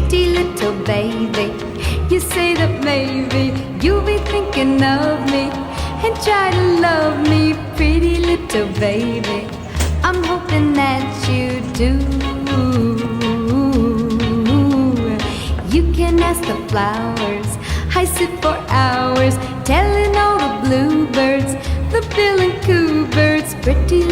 pretty little baby. You say that maybe you'll be thinking of me and try to love me, pretty little baby. I'm hoping that you do. You can ask the flowers, I sit for hours telling all the bluebirds, the bill and coo birds, pretty